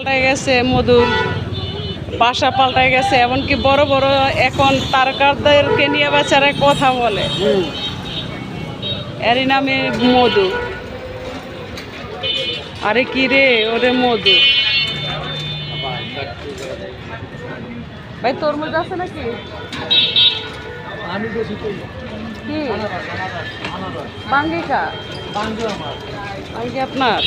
পাল্টায় গেছে, মধুর বাসা পাল্টায় গেছে, এমনকি বড় বড় এখন তারকারদেরকে নিয়ে বেচারা কথা বলে, এরই নামে মধু। আরে কি রে, ওরে মধু। ভাই তরমুজ আছে নাকি? কি বাঙ্গিকা? বাঙ্গি আপনার?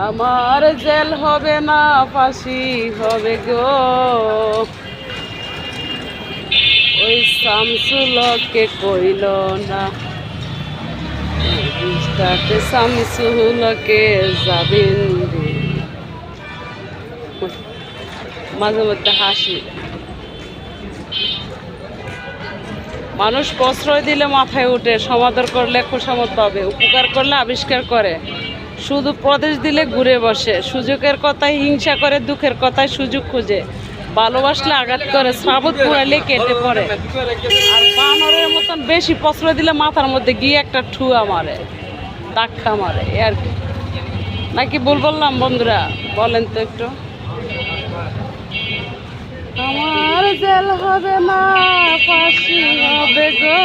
আমার জেল হবে না, ফাঁসি হবে গো, ওই শামসুলকে কইল না, শামসুলকে যাবেন রে। মাঝে মধ্যে হাসি। মানুষ প্রশ্রয় দিলে মাথায় উঠে, সমাদর করলে খোসামত পাবে, উপকার করলে আবিষ্কার করে, শুধু প্রদেশ দিলে ঘুরে বসে, সুযোগের কথায় হিংসা করে, দুঃখের কথায় সুযোগ খুঁজে, ভালোবাসলে আঘাত করে, শ্রাবত পুরাইলে কেটে পড়ে, আর বানরের মতন বেশি প্রশ্রয় দিলে মাথার মধ্যে গিয়ে একটা ঠুয়া মারে, ধাক্কা মারে, আর কি। নাকি ভুল বললাম বন্ধুরা? বলেন তো একটু। আমার জেল হবে না, ফাঁসি হবে গো।